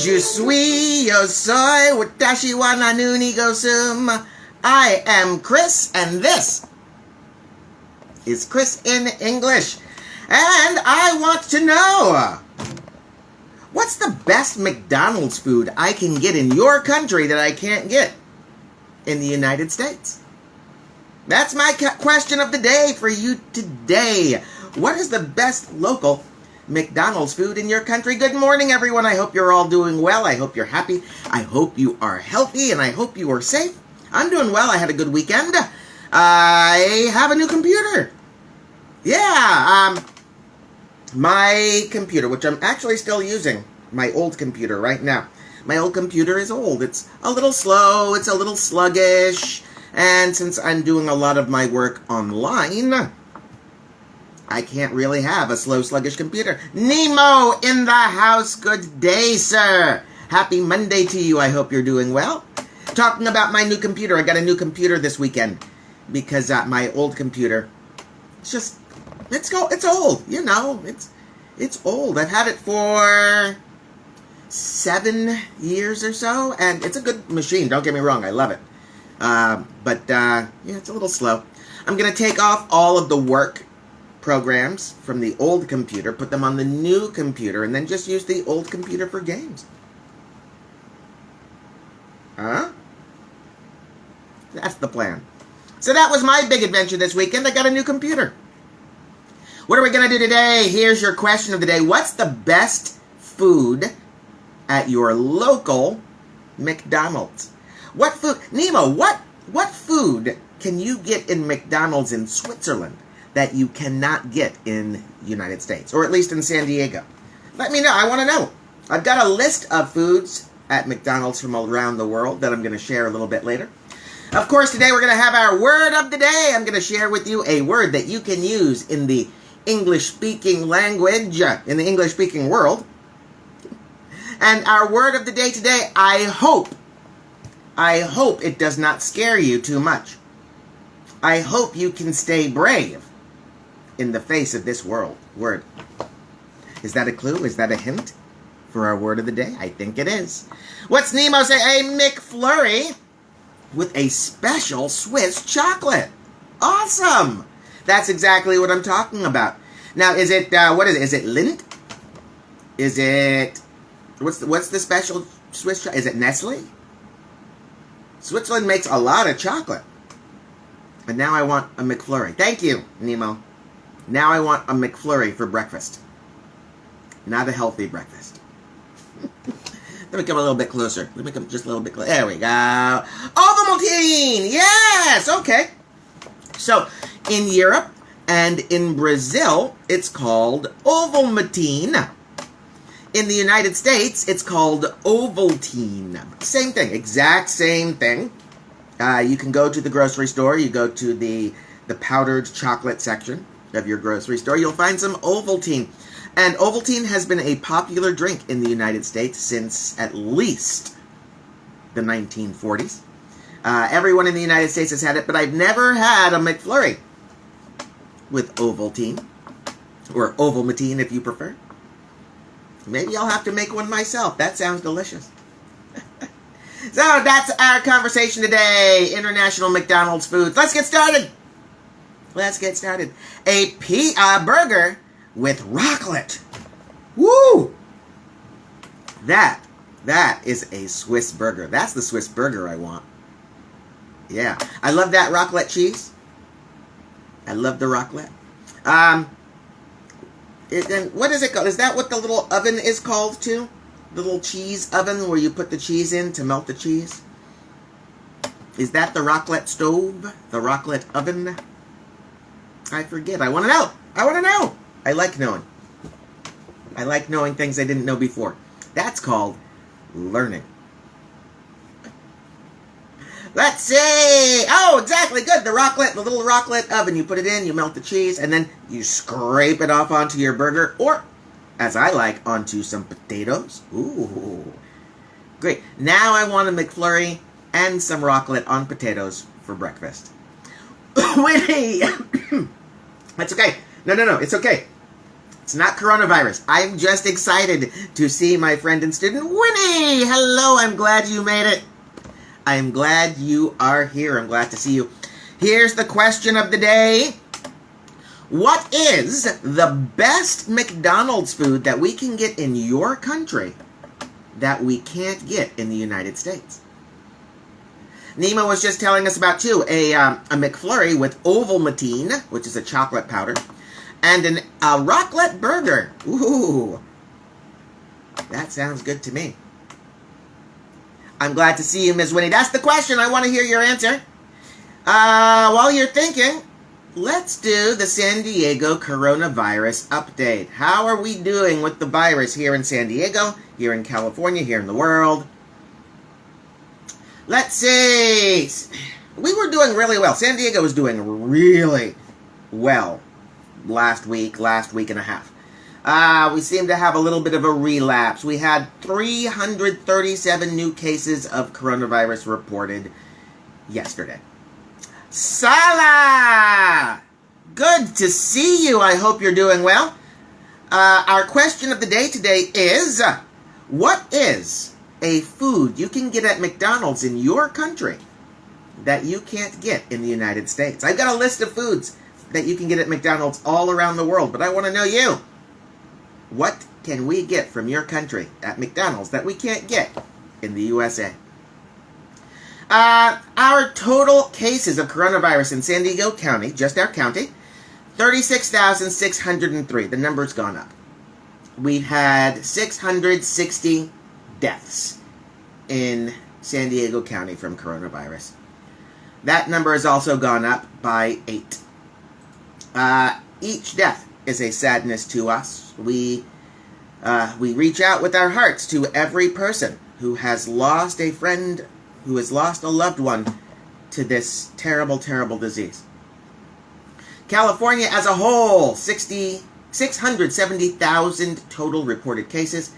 Je suis yo soy watashi wa nanu ni go sum. I am Chris, and this is Chris in English. And I want to know, what's the best McDonald's food I can get in your country that I can't get in the United States? That's my question of the day for you today. What is the best local McDonald's food in your country? Good morning, everyone. I hope you're all doing well. I hope you're happy. I hope you are healthy, and I hope you are safe. I'm doing well. I had a good weekend. I have a new computer. Yeah, my computer, which I'm actually still using, my old computer right now. My old computer is old. It's a little slow. It's a little sluggish. And since I'm doing a lot of my work online, I can't really have a slow, sluggish computer. Nemo in the house. Good day, sir. Happy Monday to you. I hope you're doing well. Talking about my new computer. I got a new computer this weekend because my old computer, it's old. You know, it's old. I've had it for 7 years or so, and it's a good machine. Don't get me wrong. I love it. But yeah, it's a little slow. I'm going to take off all of the work programs from the old computer, put them on the new computer, and then just use the old computer for games. Huh? That's the plan. So that was my big adventure this weekend. I got a new computer. What are we going to do today? Here's your question of the day. What's the best food at your local McDonald's? What food? Nemo, what food can you get in McDonald's in Switzerland that you cannot get in the United States, or at least in San Diego? Let me know. I want to know. I've got a list of foods at McDonald's from around the world that I'm going to share a little bit later. Of course, today we're going to have our word of the day. I'm going to share with you a word that you can use in the English-speaking language, in the English-speaking world. And our word of the day today, I hope it does not scare you too much. I hope you can stay brave in the face of this word. Is that a clue? Is that a hint for our word of the day? I think it is. What's Nemo say? A McFlurry with a special Swiss chocolate. Awesome! That's exactly what I'm talking about. Now, is it, what is it? Is it Lindt? Is it, what's the special Swiss chocolate? Is it Nestle? Switzerland makes a lot of chocolate. And now I want a McFlurry. Thank you, Nemo. Now I want a McFlurry for breakfast. Not a healthy breakfast. Let me come a little bit closer. Let me come just a little bit closer. There we go. Ovaltine! Yes! Okay. So, in Europe and in Brazil, it's called Ovaltine. In the United States, it's called Ovaltine. Same thing, exact same thing. You can go to the grocery store. You go to the powdered chocolate section of your grocery store. You'll find some Ovaltine. And Ovaltine has been a popular drink in the United States since at least the 1940s. Everyone in the United States has had it, but I've never had a McFlurry with Ovaltine, or Ovaltine if you prefer. Maybe I'll have to make one myself. That sounds delicious. So that's our conversation today. International McDonald's foods. Let's get started. A burger with raclette. Woo! That is a Swiss burger. That's the Swiss burger I want. Yeah. I love that raclette cheese. I love the raclette. And what is it called? Is that what the little oven is called too? The little cheese oven where you put the cheese in to melt the cheese? Is that the raclette stove? The raclette oven? I forget. I want to know. I like knowing. I like knowing things I didn't know before. That's called learning. Let's see. Oh, exactly. Good. The little raclette oven. You put it in, you melt the cheese, and then you scrape it off onto your burger, or, as I like, onto some potatoes. Ooh. Great. Now I want a McFlurry and some raclette on potatoes for breakfast. Winnie! That's okay. No. It's okay. It's not coronavirus. I'm just excited to see my friend and student, Winnie. Hello, I'm glad you made it. I'm glad you are here. I'm glad to see you. Here's the question of the day. What is the best McDonald's food that we can get in your country that we can't get in the United States? Nima was just telling us about, too, a McFlurry with Ovaltine, which is a chocolate powder, and a raclette burger. Ooh, that sounds good to me. I'm glad to see you, Ms. Winnie. That's the question. I want to hear your answer. While you're thinking, let's do the San Diego coronavirus update. How are we doing with the virus here in San Diego, here in California, here in the world? Let's see. We were doing really well. San Diego was doing really well last week and a half. We seem to have a little bit of a relapse. We had 337 new cases of coronavirus reported yesterday. Sala! Good to see you. I hope you're doing well. Our question of the day today is, what is a food you can get at McDonald's in your country that you can't get in the United States? I've got a list of foods that you can get at McDonald's all around the world, but I want to know you. What can we get from your country at McDonald's that we can't get in the USA? Our total cases of coronavirus in San Diego County, just our county, 36,603. The number's gone up. We've had 660 deaths in San Diego County from coronavirus. That number has also gone up by 8. Each death is a sadness to us. We reach out with our hearts to every person who has lost a friend, who has lost a loved one to this terrible, terrible disease. California as a whole, 670,000 total reported cases,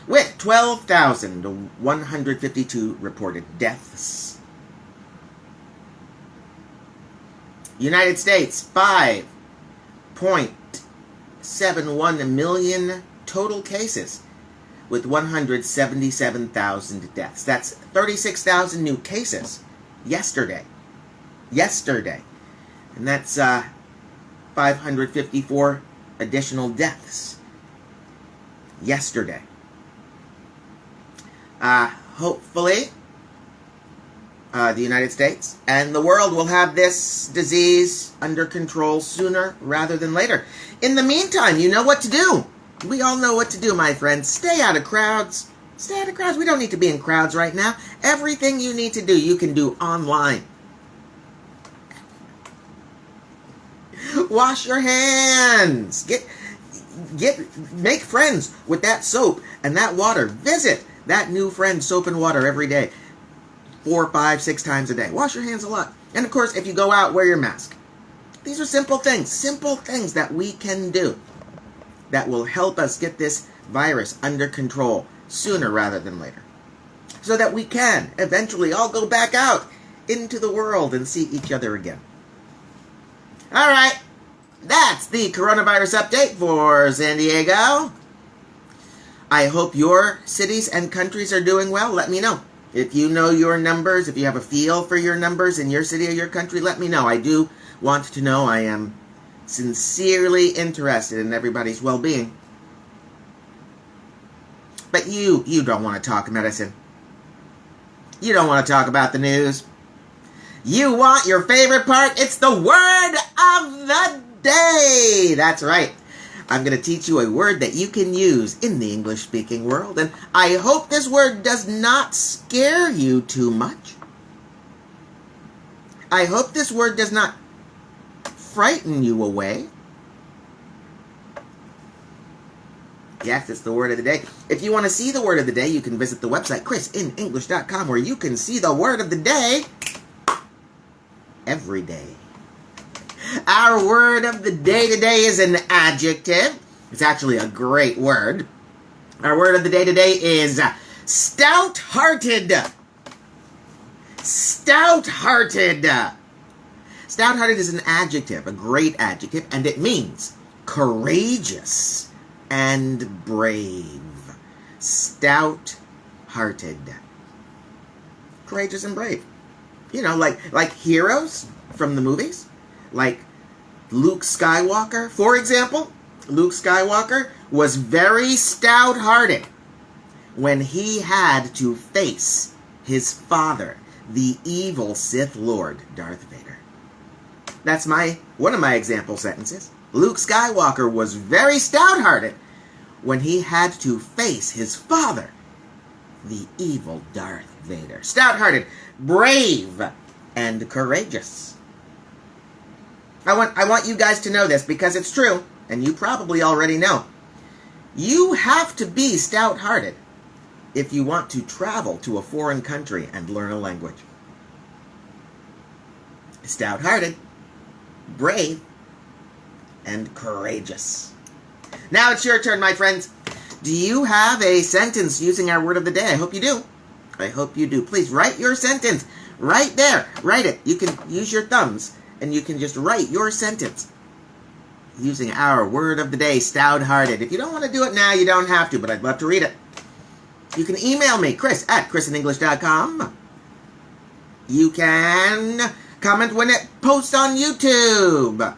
with 12,152 reported deaths. United States, 5.71 million total cases, with 177,000 deaths. That's 36,000 new cases yesterday. And that's 554 additional deaths yesterday. Hopefully, the United States and the world will have this disease under control sooner rather than later. In the meantime, you know what to do. We all know what to do, my friends. Stay out of crowds. Stay out of crowds. We don't need to be in crowds right now. Everything you need to do, you can do online. Wash your hands. Make friends with that soap and that water. Visit that new friend, soap and water, every day. 4, 5, 6 times a day. Wash your hands a lot. And of course, if you go out, wear your mask. These are simple things that we can do that will help us get this virus under control sooner rather than later, so that we can eventually all go back out into the world and see each other again. All right, that's the coronavirus update for San Diego. I hope your cities and countries are doing well. Let me know. If you know your numbers, if you have a feel for your numbers in your city or your country, let me know. I do want to know. I am sincerely interested in everybody's well-being. But you don't want to talk medicine. You don't want to talk about the news. You want your favorite part. It's the word of the day. That's right. I'm going to teach you a word that you can use in the English-speaking world, and I hope this word does not scare you too much. I hope this word does not frighten you away. Yes, it's the word of the day. If you want to see the word of the day, you can visit the website ChrisinEnglish.com, where you can see the word of the day every day. Our word of the day today is an adjective. It's actually a great word. Our word of the day today is stout-hearted. Stout-hearted. Stout-hearted is an adjective, a great adjective, and it means courageous, and brave. Stout-hearted. Courageous and brave. You know, like heroes from the movies. Like Luke Skywalker, for example. Luke Skywalker was very stout-hearted when he had to face his father, the evil Sith Lord, Darth Vader. That's one of my example sentences. Luke Skywalker was very stout-hearted when he had to face his father, the evil Darth Vader. Stout-hearted, brave, and courageous. I want you guys to know this because it's true, and you probably already know. You have to be stout-hearted if you want to travel to a foreign country and learn a language. Stout-hearted, brave, and courageous. Now it's your turn, my friends. Do you have a sentence using our word of the day? I hope you do. I hope you do. Please write your sentence right there. Write it. You can use your thumbs and you can just write your sentence using our word of the day, stout-hearted. If you don't want to do it now, you don't have to, but I'd love to read it. You can email me, Chris@ChrisinEnglish.com. You can comment when it posts on YouTube.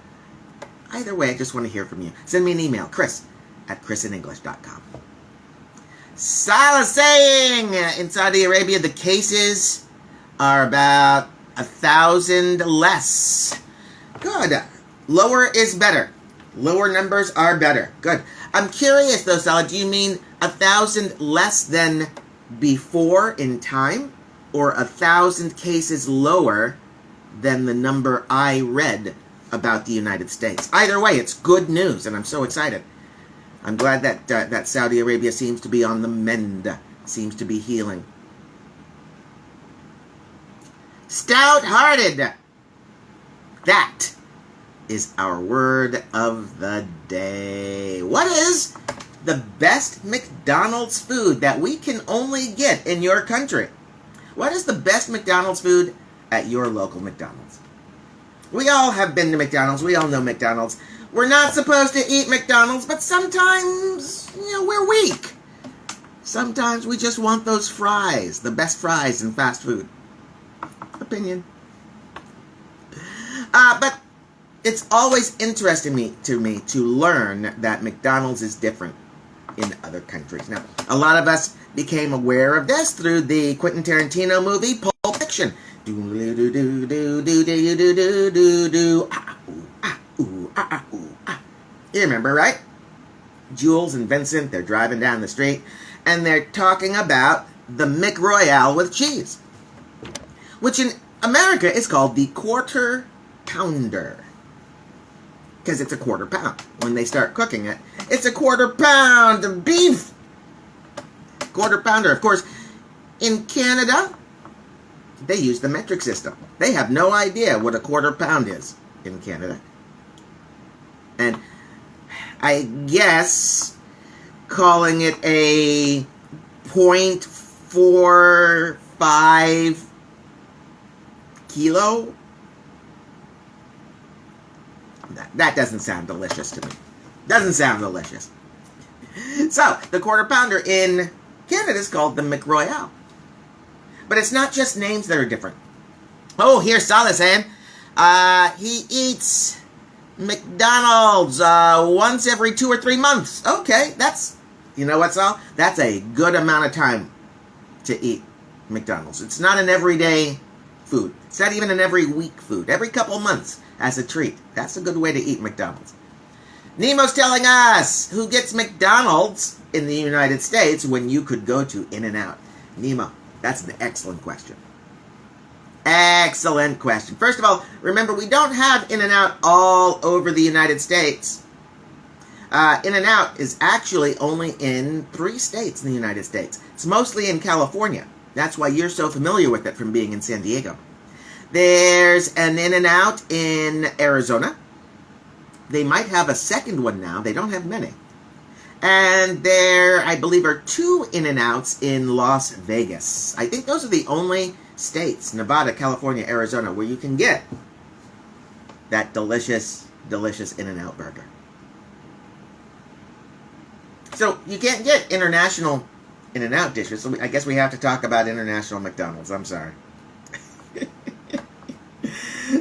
Either way, I just want to hear from you. Send me an email, Chris@ChrisinEnglish.com. Salah saying, in Saudi Arabia, the cases are about 1,000 less. Good. Lower is better. Lower numbers are better. Good. I'm curious, though, Salah, do you mean 1,000 less than before in time, or 1,000 cases lower than the number I read about the United States? Either way, it's good news, and I'm so excited. I'm glad that Saudi Arabia seems to be on the mend, seems to be healing. Stout-hearted. That is our word of the day. What is the best McDonald's food that we can only get in your country? What is the best McDonald's food at your local McDonald's? We all have been to McDonald's. We all know McDonald's. We're not supposed to eat McDonald's, but sometimes, we're weak. Sometimes we just want those fries, the best fries in fast food. Opinion. But it's always interesting to me to learn that McDonald's is different in other countries. Now, a lot of us became aware of this through the Quentin Tarantino movie, Pulp Fiction. You remember, right? Jules and Vincent, they're driving down the street, and they're talking about the McRoyale with cheese, which in America is called the Quarter Pounder, because it's a quarter pound. When they start cooking it, it's a quarter pound of beef. Quarter pounder. Of course, in Canada, they use the metric system. They have no idea what a quarter pound is in Canada. And I guess calling it a 0.45 kilo, that doesn't sound delicious to me. Doesn't sound delicious. So, the quarter pounder in Canada is called the McRoyale. But it's not just names that are different. Oh, here's Salah saying he eats McDonald's once every 2 or 3 months. Okay, you know what, Salah? That's a good amount of time to eat McDonald's. It's not an everyday food. It's not even an every week food. Every couple months as a treat. That's a good way to eat McDonald's. Nemo's telling us who gets McDonald's in the United States when you could go to In-N-Out. Nemo, that's an excellent question. Excellent question. First of all, remember, we don't have In-N-Out all over the United States. In-N-Out is actually only in 3 states in the United States. It's mostly in California. That's why you're so familiar with it from being in San Diego. There's an In-N-Out in Arizona. They might have a second one now. They don't have many. And there, I believe, are 2 In-N-Outs in Las Vegas. I think those are the only states, Nevada, California, Arizona, where you can get that delicious, delicious In-N-Out burger. So you can't get international In-N-Out dishes, so I guess we have to talk about international McDonald's. I'm sorry.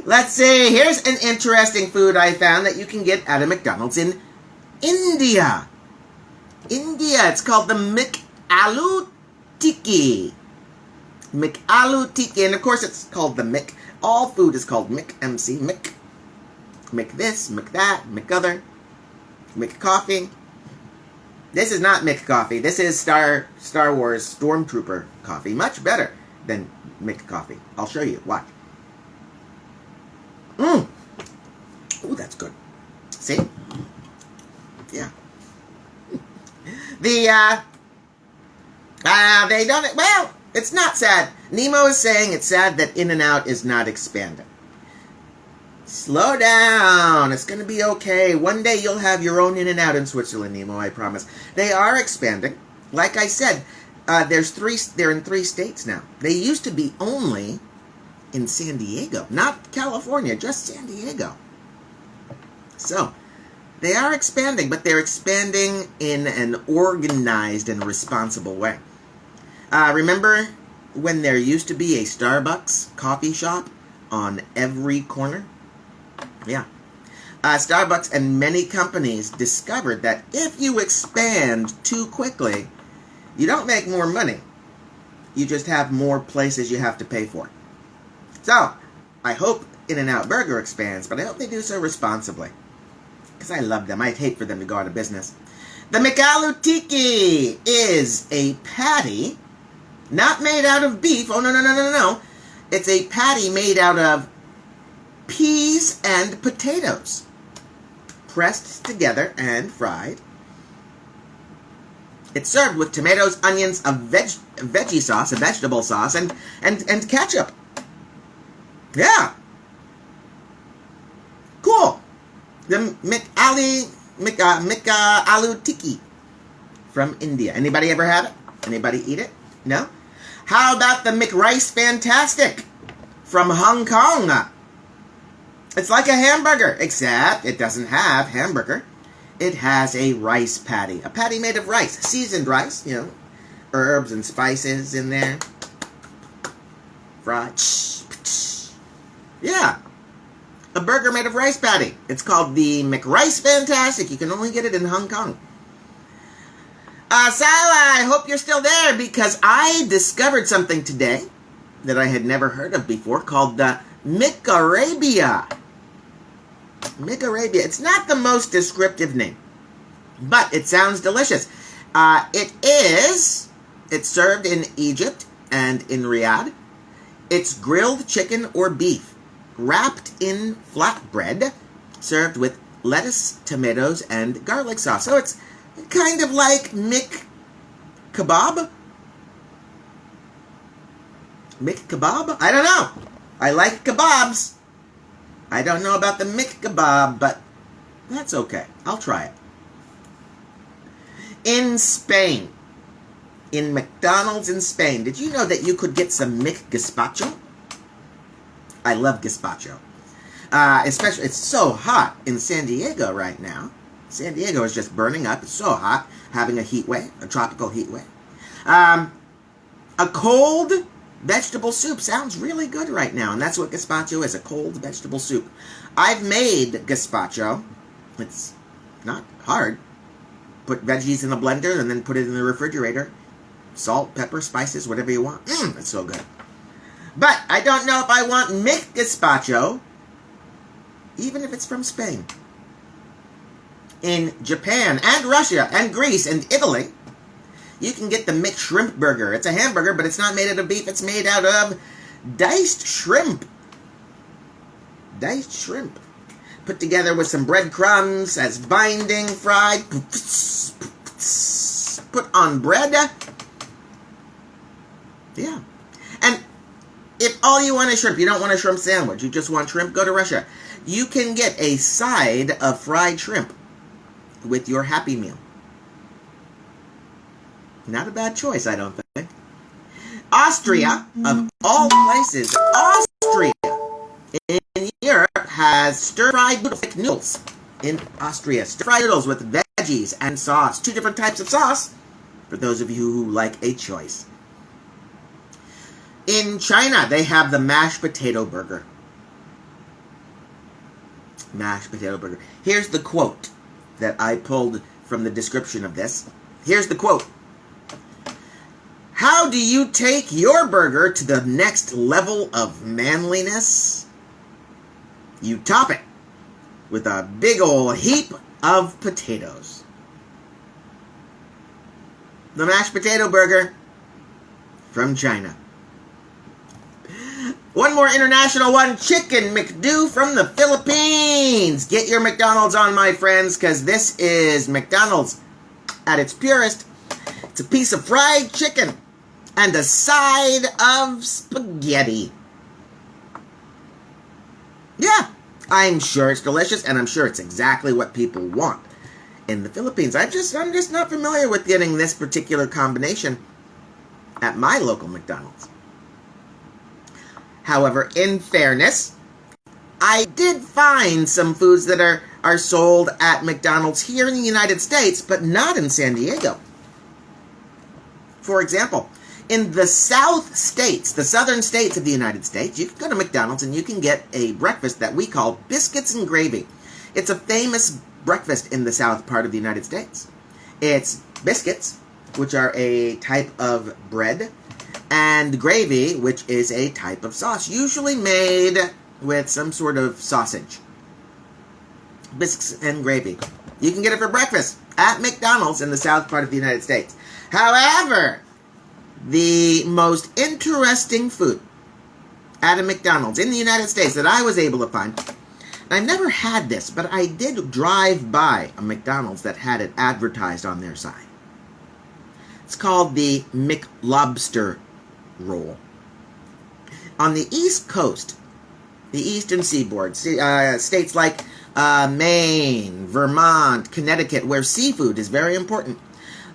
Let's see. Here's an interesting food I found that you can get at a McDonald's in India. It's called the McAloo Tikki. McAloo Tikki. And of course it's called the Mc. All food is called Mc. MC. Mc. Mc this, Mc that, Mc other. Mc coffee. This is not Mc coffee. This is Star Wars Stormtrooper coffee. Much better than Mc coffee. I'll show you. Watch. Ooh, that's good. See? Yeah. They don't, well, it's not sad. Nemo is saying it's sad that In-N-Out is not expanding. Slow down. It's going to be okay. One day you'll have your own In-N-Out in Switzerland, Nemo, I promise. They are expanding. Like I said, they're in 3 states now. They used to be only in San Diego, not California, just San Diego. So, they are expanding, but they're expanding in an organized and responsible way. Remember when there used to be a Starbucks coffee shop on every corner? Yeah. Starbucks and many companies discovered that if you expand too quickly, you don't make more money. You just have more places you have to pay for. So, I hope In-N-Out Burger expands, but I hope they do so responsibly. Because I love them. I'd hate for them to go out of business. The McAloo Tikki is a patty, not made out of beef. Oh, no. It's a patty made out of peas and potatoes, pressed together and fried. It's served with tomatoes, onions, a veggie sauce, a vegetable sauce, and ketchup. Yeah. Cool. The McAloo Tikki from India. Anybody ever have it? Anybody eat it? No? How about the McRice Fantastic from Hong Kong? It's like a hamburger, except it doesn't have hamburger. It has a rice patty. A patty made of rice. Seasoned rice, herbs and spices in there. Fried. Yeah. A burger made of rice patty. It's called the McRice Fantastic. You can only get it in Hong Kong. Sila, I hope you're still there because I discovered something today that I had never heard of before called the McArabia. McArabia. It's not the most descriptive name, but it sounds delicious. It's served in Egypt and in Riyadh. It's grilled chicken or beef, wrapped in flatbread, served with lettuce, tomatoes, and garlic sauce. So it's kind of like Mick Kebab? Mick Kebab? I don't know. I like kebabs. I don't know about the Mick Kebab, but that's okay. I'll try it. In Spain, in McDonald's in Spain, did you know that you could get some Mick Gazpacho? I love gazpacho. Especially, it's so hot in San Diego right now. San Diego is just burning up. It's so hot, having a heat wave, a tropical heat wave. A cold vegetable soup sounds really good right now, and that's what gazpacho is, a cold vegetable soup. I've made gazpacho. It's not hard. Put veggies in a blender and then put it in the refrigerator. Salt, pepper, spices, whatever you want. It's so good. But I don't know if I want Mick Gazpacho, even if it's from Spain. In Japan and Russia and Greece and Italy, you can get the McShrimp Burger. It's a hamburger, but it's not made out of beef. It's made out of diced shrimp. Diced shrimp. Put together with some breadcrumbs as binding, fried. Put on bread. Yeah. And if all you want is shrimp, you don't want a shrimp sandwich, you just want shrimp, go to Russia. You can get a side of fried shrimp with your Happy Meal. Not a bad choice, I don't think. Austria, of all places, Austria in Europe has stir-fried noodles in Austria. Stir-fried noodles with veggies and sauce. 2 different types of sauce for those of you who like a choice. In China, they have the mashed potato burger. Mashed potato burger. Here's the quote that I pulled from the description of this. Here's the quote. How do you take your burger to the next level of manliness? You top it with a big ol' heap of potatoes. The mashed potato burger from China. One more international one, Chicken McDo from the Philippines. Get your McDonald's on, my friends, because this is McDonald's at its purest. It's a piece of fried chicken and a side of spaghetti. Yeah, I'm sure it's delicious, and I'm sure it's exactly what people want in the Philippines. I'm just not familiar with getting this particular combination at my local McDonald's. However, in fairness, I did find some foods that are sold at McDonald's here in the United States, but not in San Diego. For example, in the South states, the southern states of the United States, you can go to McDonald's and you can get a breakfast that we call biscuits and gravy. It's a famous breakfast in the south part of the United States. It's biscuits, which are a type of bread, and gravy, which is a type of sauce, usually made with some sort of sausage. Biscuits and gravy. You can get it for breakfast at McDonald's in the south part of the United States. However, the most interesting food at a McDonald's in the United States that I was able to find, and I've never had this, but I did drive by a McDonald's that had it advertised on their sign. It's called the McLobster roll. On the East Coast, the Eastern Seaboard, states like Maine, Vermont, Connecticut, where seafood is very important,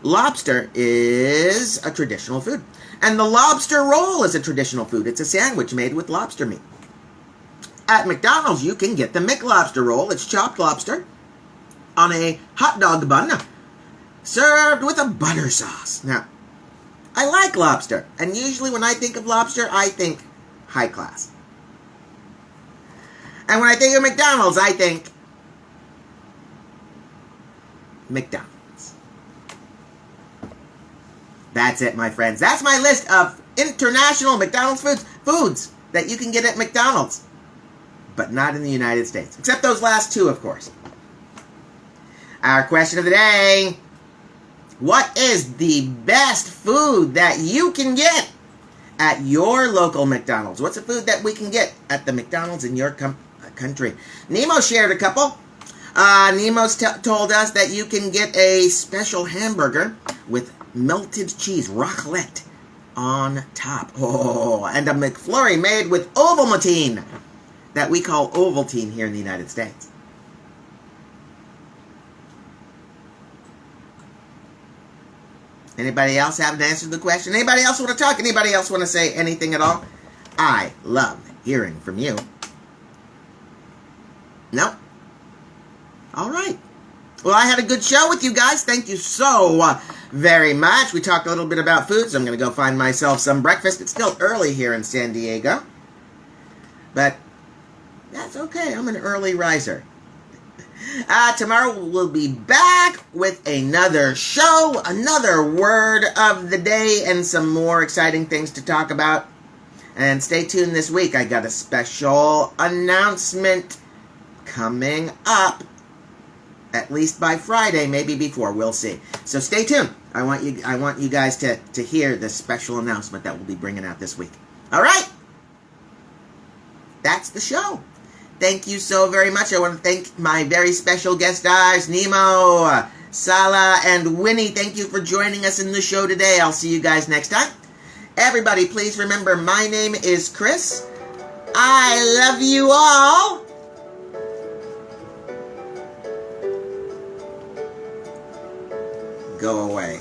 lobster is a traditional food. And the lobster roll is a traditional food. It's a sandwich made with lobster meat. At McDonald's, you can get the McLobster roll. It's chopped lobster on a hot dog bun, served with a butter sauce. Now, I like lobster, and usually when I think of lobster, I think high class. And when I think of McDonald's, I think McDonald's. That's it, my friends. That's my list of international McDonald's foods that you can get at McDonald's, but not in the United States. Except those last 2, of course. Our question of the day: what is the best food that you can get at your local McDonald's? What's a food that we can get at the McDonald's in your country? Nemo shared a couple. Nemo's told us that you can get a special hamburger with melted cheese, raclette, on top. Oh, and a McFlurry made with Ovaltine that we call Ovaltine here in the United States. Anybody else haven't answered the question? Anybody else want to talk? Anybody else want to say anything at all? I love hearing from you. No? All right. Well, I had a good show with you guys. Thank you so very much. We talked a little bit about food, so I'm going to go find myself some breakfast. It's still early here in San Diego, but that's okay. I'm an early riser. Tomorrow we'll be back with another show, another word of the day, and some more exciting things to talk about. And stay tuned this week. I got a special announcement coming up, at least by Friday, maybe before. We'll see. So stay tuned. I want you guys to hear the special announcement that we'll be bringing out this week. All right? That's the show. Thank you so very much. I want to thank my very special guest stars, Nemo, Sala, and Winnie. Thank you for joining us in the show today. I'll see you guys next time. Everybody, please remember, my name is Chris. I love you all. Go away.